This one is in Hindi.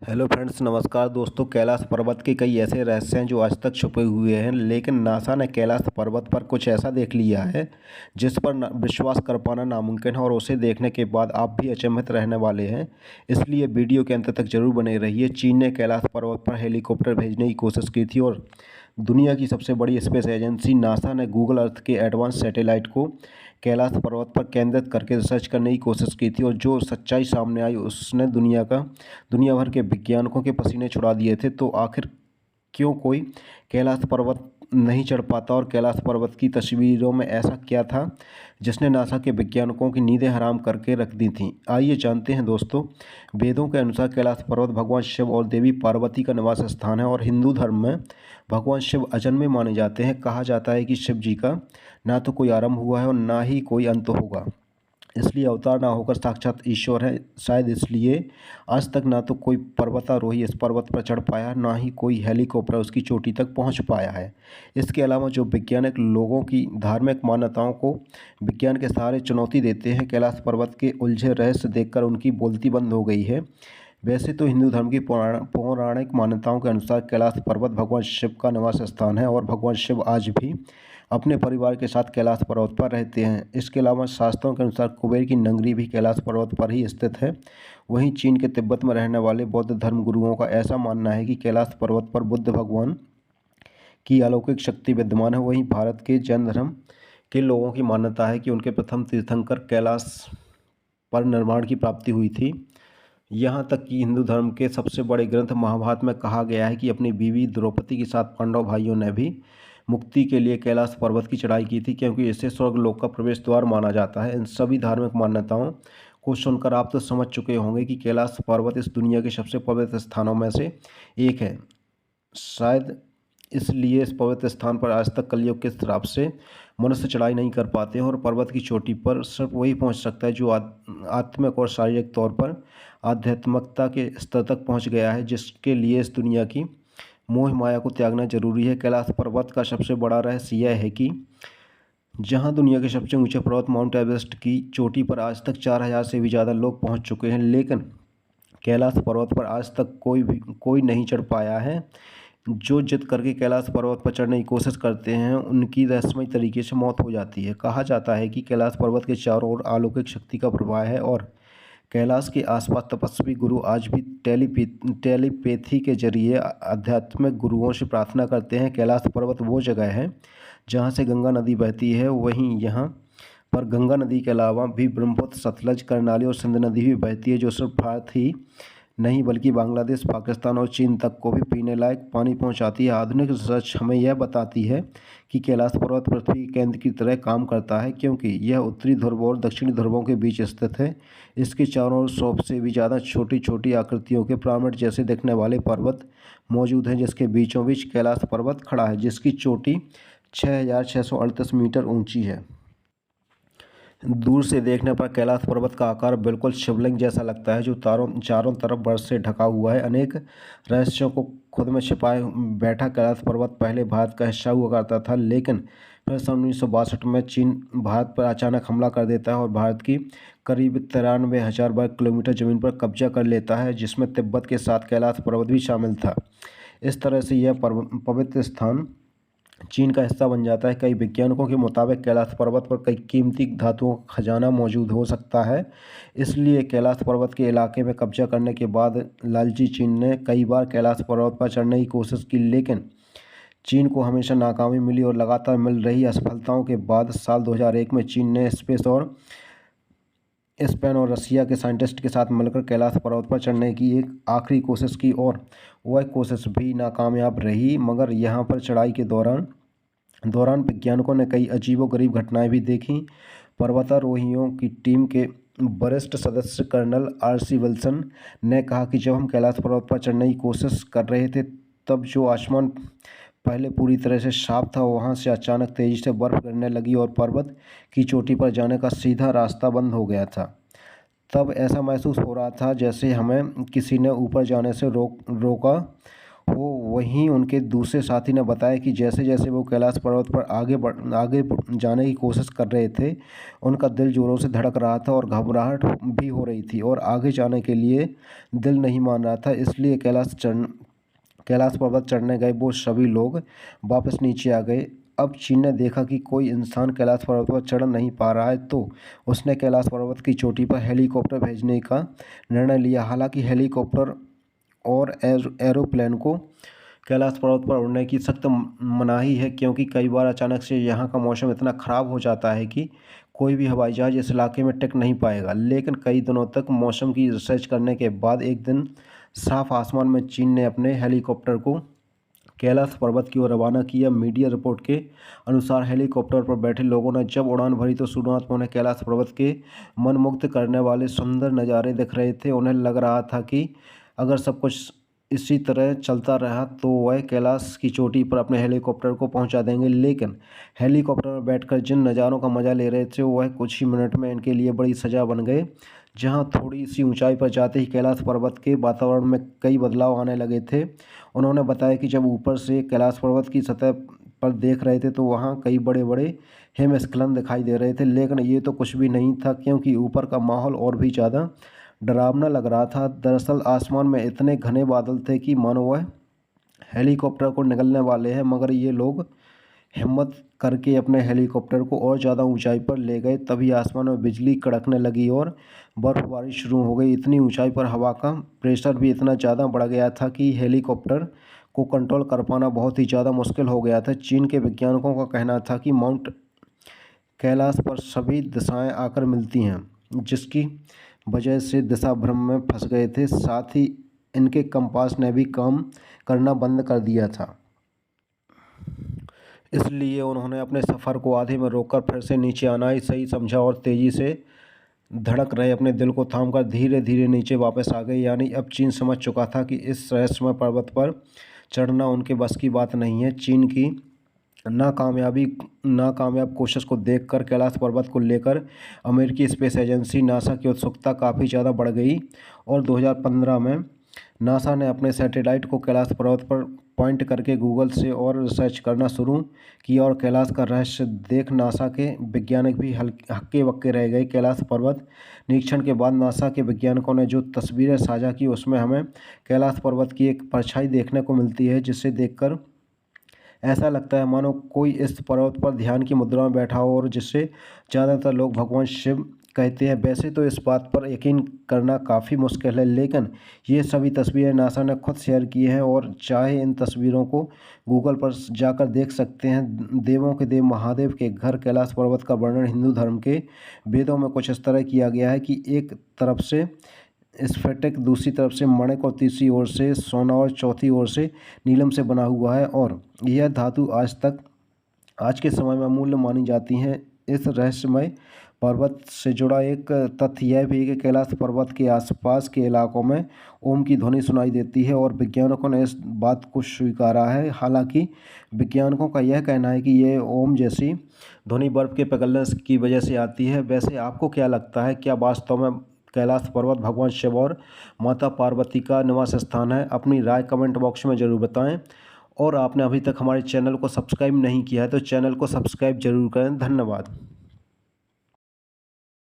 हेलो फ्रेंड्स, नमस्कार दोस्तों। कैलाश पर्वत के कई ऐसे रहस्य हैं जो आज तक छुपे हुए हैं, लेकिन नासा ने कैलाश पर्वत पर कुछ ऐसा देख लिया है जिस पर विश्वास कर पाना नामुमकिन है और उसे देखने के बाद आप भी अचंभित रहने वाले हैं। इसलिए वीडियो के अंत तक जरूर बने रहिए। चीन ने कैलाश पर्वत पर हेलीकॉप्टर भेजने की कोशिश की थी और दुनिया की सबसे बड़ी स्पेस एजेंसी नासा ने गूगल अर्थ के एडवांस सैटेलाइट को कैलाश पर्वत पर केंद्रित करके रिसर्च करने की कोशिश की थी और जो सच्चाई सामने आई उसने दुनिया भर के वैज्ञानिकों के पसीने छुड़ा दिए थे। तो आखिर क्यों कोई कैलाश पर्वत नहीं चढ़ पाता और कैलाश पर्वत की तस्वीरों में ऐसा क्या था जिसने नासा के वैज्ञानिकों की नींदें हराम करके रख दी थीं। आइए जानते हैं दोस्तों। वेदों के अनुसार कैलाश पर्वत भगवान शिव और देवी पार्वती का निवास स्थान है और हिंदू धर्म में भगवान शिव अजन्मे माने जाते हैं। कहा जाता है कि शिव जी का ना तो कोई आरंभ हुआ है और ना ही कोई अंत होगा, इसलिए अवतार ना होकर साक्षात ईश्वर है। शायद इसलिए आज तक ना तो कोई पर्वतारोही इस पर्वत पर चढ़ पाया, ना ही कोई हेलीकॉप्टर उसकी चोटी तक पहुंच पाया है। इसके अलावा जो वैज्ञानिक लोगों की धार्मिक मान्यताओं को विज्ञान के सहारे चुनौती देते हैं, कैलाश पर्वत के उलझे रहस्य देखकर उनकी बोलती बंद हो गई है। वैसे तो हिंदू धर्म की पौराणिक मान्यताओं के अनुसार कैलाश पर्वत भगवान शिव का निवास स्थान है और भगवान शिव आज भी अपने परिवार के साथ कैलाश पर्वत पर रहते हैं। इसके अलावा शास्त्रों के अनुसार कुबेर की नगरी भी कैलाश पर्वत पर ही स्थित है। वहीं चीन के तिब्बत में रहने वाले बौद्ध धर्म गुरुओं का ऐसा मानना है कि कैलाश पर्वत पर बुद्ध भगवान की अलौकिक शक्ति विद्यमान है। वहीं भारत के जैन धर्म के लोगों की मान्यता है कि उनके प्रथम तीर्थंकर कैलाश पर निर्माण की प्राप्ति हुई थी। यहाँ तक कि हिंदू धर्म के सबसे बड़े ग्रंथ महाभारत में कहा गया है कि अपनी बीवी द्रौपदी के साथ पांडव भाइयों ने भी मुक्ति के लिए कैलाश पर्वत की चढ़ाई की थी, क्योंकि इसे स्वर्गलोक का प्रवेश द्वार माना जाता है। इन सभी धार्मिक मान्यताओं को सुनकर आप तो समझ चुके होंगे कि कैलाश पर्वत इस दुनिया के सबसे पवित्र स्थानों में से एक है। शायद इसलिए इस पवित्र स्थान पर आज तक कलयुग के श्राप से मनुष्य चढ़ाई नहीं कर पाते हैं और पर्वत की चोटी पर सिर्फ वही पहुंच सकता है जो आत्मिक और शारीरिक तौर पर आध्यात्मिकता के स्तर तक पहुंच गया है, जिसके लिए इस दुनिया की मोह माया को त्यागना जरूरी है। कैलाश पर्वत का सबसे बड़ा रहस्य यह है कि जहां दुनिया के सबसे ऊंचे पर्वत माउंट एवरेस्ट की चोटी पर आज तक 4000 से भी ज़्यादा लोग पहुंच चुके हैं, लेकिन कैलाश पर्वत पर आज तक कोई नहीं चढ़ पाया है। जो जिद करके कैलाश पर्वत पर चढ़ने की कोशिश करते हैं उनकी रहस्यमय तरीके से मौत हो जाती है। कहा जाता है कि कैलाश पर्वत के चारों ओर अलौकिक शक्ति का प्रवाह है और कैलाश के आसपास तपस्वी गुरु आज भी टेलीपैथी के जरिए आध्यात्मिक गुरुओं से प्रार्थना करते हैं। कैलाश पर्वत वो जगह है जहाँ से गंगा नदी बहती है। वहीं यहाँ पर गंगा नदी के अलावा भी ब्रह्मपुत्र, सतलज, करनाली और सिंध नदी भी बहती है, जो सिर्फ भारत ही नहीं बल्कि बांग्लादेश, पाकिस्तान और चीन तक को भी पीने लायक पानी पहुंचाती है। आधुनिक रिसर्च हमें यह बताती है कि कैलाश पर्वत पृथ्वी के केंद्र की तरह काम करता है, क्योंकि यह उत्तरी ध्रुव और दक्षिणी ध्रुवों के बीच स्थित है। इसके चारों ओर 100 से भी ज़्यादा छोटी छोटी आकृतियों के पिरामिड जैसे दिखने वाले पर्वत मौजूद हैं, जिसके बीचों बीच कैलाश पर्वत खड़ा है, जिसकी चोटी 6638 मीटर ऊंची है। दूर से देखने पर कैलाश पर्वत का आकार बिल्कुल शिवलिंग जैसा लगता है, जो चारों तरफ बर्फ से ढका हुआ है। अनेक रहस्यों को खुद में छिपाए बैठा कैलाश पर्वत पहले भारत का हिस्सा हुआ करता था, लेकिन फिर सन 1962 में चीन भारत पर अचानक हमला कर देता है और भारत की करीब 93,000 वर्ग किलोमीटर ज़मीन पर कब्जा कर लेता है, जिसमें तिब्बत के साथ कैलाश पर्वत भी शामिल था। इस तरह से यह पवित्र स्थान चीन का हिस्सा बन जाता है। कई वैज्ञानिकों के मुताबिक कैलाश पर्वत पर कई कीमती धातुओं का खजाना मौजूद हो सकता है। इसलिए कैलाश पर्वत के इलाके में कब्जा करने के बाद लालची चीन ने कई बार कैलाश पर्वत पर चढ़ने की कोशिश की, लेकिन चीन को हमेशा नाकामी मिली और लगातार मिल रही असफलताओं के बाद साल 2001 में चीन ने स्पेन और रसिया के साइंटिस्ट के साथ मिलकर कैलाश पर्वत पर चढ़ने की एक आखिरी कोशिश की और वह कोशिश भी नाकामयाब रही। मगर यहाँ पर चढ़ाई के दौरान वैज्ञानिकों ने कई अजीबोगरीब घटनाएं भी देखीं। पर्वतारोहियों की टीम के वरिष्ठ सदस्य कर्नल RC विल्सन ने कहा कि जब हम कैलाश पर्वत पर चढ़ने की कोशिश कर रहे थे, तब जो आसमान पहले पूरी तरह से साफ था, वहां से अचानक तेजी से बर्फ गिरने लगी और पर्वत की चोटी पर जाने का सीधा रास्ता बंद हो गया था। तब ऐसा महसूस हो रहा था जैसे हमें किसी ने ऊपर जाने से रोका हो। वहीं उनके दूसरे साथी ने बताया कि जैसे जैसे वो कैलाश पर्वत पर आगे जाने की कोशिश कर रहे थे, उनका दिल ज़ोरों से धड़क रहा था और घबराहट भी हो रही थी और आगे जाने के लिए दिल नहीं मान रहा था। इसलिए कैलाश पर्वत चढ़ने गए वो सभी लोग वापस नीचे आ गए। अब चीन ने देखा कि कोई इंसान कैलाश पर्वत पर चढ़ नहीं पा रहा है, तो उसने कैलाश पर्वत की चोटी पर हेलीकॉप्टर भेजने का निर्णय लिया। हालांकि हेलीकॉप्टर और एरोप्लेन को कैलाश पर्वत पर उड़ने की सख्त मनाही है, क्योंकि कई बार अचानक से यहाँ का मौसम इतना ख़राब हो जाता है कि कोई भी हवाई जहाज़ इस इलाके में टिक नहीं पाएगा। लेकिन कई दिनों तक मौसम की रिसर्च करने के बाद एक दिन साफ आसमान में चीन ने अपने हेलीकॉप्टर को कैलाश पर्वत की ओर रवाना किया। मीडिया रिपोर्ट के अनुसार हेलीकॉप्टर पर बैठे लोगों ने जब उड़ान भरी तो शुरुआत में उन्हें कैलाश पर्वत के मनमुग्ध करने वाले सुंदर नज़ारे दिख रहे थे। उन्हें लग रहा था कि अगर सब कुछ इसी तरह चलता रहा तो वह कैलाश की चोटी पर अपने हेलीकॉप्टर को पहुंचा देंगे। लेकिन हेलीकॉप्टर में बैठकर जिन नज़ारों का मज़ा ले रहे थे वह कुछ ही मिनट में इनके लिए बड़ी सज़ा बन गए। जहां थोड़ी सी ऊंचाई पर जाते ही कैलाश पर्वत के वातावरण में कई बदलाव आने लगे थे। उन्होंने बताया कि जब ऊपर से कैलाश पर्वत की सतह पर देख रहे थे तो वहां कई बड़े बड़े हिमस्खलन दिखाई दे रहे थे। लेकिन ये तो कुछ भी नहीं था, क्योंकि ऊपर का माहौल और भी ज़्यादा डरावना लग रहा था। दरअसल आसमान में इतने घने बादल थे कि मानो वह हेलीकॉप्टर को निगलने वाले हैं, मगर ये लोग हिम्मत करके अपने हेलीकॉप्टर को और ज़्यादा ऊंचाई पर ले गए। तभी आसमान में बिजली कड़कने लगी और बर्फबारी शुरू हो गई। इतनी ऊंचाई पर हवा का प्रेशर भी इतना ज़्यादा बढ़ गया था कि हेलीकॉप्टर को कंट्रोल कर पाना बहुत ही ज़्यादा मुश्किल हो गया था। चीन के वैज्ञानिकों का कहना था कि माउंट कैलाश पर सभी दिशाएं आकर मिलती हैं, जिसकी वजह से दिशा भ्रम में फंस गए थे। साथ ही इनके कंपास ने भी काम करना बंद कर दिया था। इसलिए उन्होंने अपने सफ़र को आधे में रोककर फिर से नीचे आना ही सही समझा और तेज़ी से धड़क रहे अपने दिल को थामकर धीरे धीरे नीचे वापस आ गए। यानी अब चीन समझ चुका था कि इस रहस्यमय पर्वत पर चढ़ना उनके बस की बात नहीं है। चीन की नाकामयाब कोशिश को देखकर कैलाश पर्वत को लेकर अमेरिकी स्पेस एजेंसी नासा की उत्सुकता काफ़ी ज़्यादा बढ़ गई और 2015 में नासा ने अपने सैटेलाइट को कैलाश पर्वत पर पॉइंट करके गूगल से और रिसर्च करना शुरू किया और कैलाश का रहस्य देख नासा के वैज्ञानिक भी हक्के बक्के रह गए। कैलाश पर्वत निरीक्षण के बाद नासा के वैज्ञानिकों ने जो तस्वीरें साझा की उसमें हमें कैलाश पर्वत की एक परछाई देखने को मिलती है, जिसे देखकर ऐसा लगता है मानो कोई इस पर्वत पर ध्यान की मुद्रा में बैठा हो, और जिसे ज़्यादातर लोग भगवान शिव कहते हैं। वैसे तो इस बात पर यकीन करना काफ़ी मुश्किल है, लेकिन ये सभी तस्वीरें नासा ने खुद शेयर की हैं और चाहे इन तस्वीरों को गूगल पर जाकर देख सकते हैं। देवों के देव महादेव के घर कैलाश पर्वत का वर्णन हिंदू धर्म के वेदों में कुछ इस तरह किया गया है कि एक तरफ से स्फटिक, दूसरी तरफ से मणिक और तीसरी ओर से सोना और चौथी ओर से नीलम से बना हुआ है, और यह धातु आज के समय में अमूल्य मानी जाती हैं। इस रहस्यमय पर्वत से जुड़ा एक तथ्य यह भी है कि कैलाश पर्वत के आसपास के इलाकों में ओम की ध्वनि सुनाई देती है और वैज्ञानिकों ने इस बात को स्वीकारा है। हालांकि वैज्ञानिकों का यह कहना है कि यह ओम जैसी ध्वनि बर्फ के पिघलने की वजह से आती है। वैसे आपको क्या लगता है, क्या वास्तव में कैलाश पर्वत भगवान शिव और माता पार्वती का निवास स्थान है? अपनी राय कमेंट बॉक्स में ज़रूर बताएं। और आपने अभी तक हमारे चैनल को सब्सक्राइब नहीं किया है तो चैनल को सब्सक्राइब जरूर करें। धन्यवाद।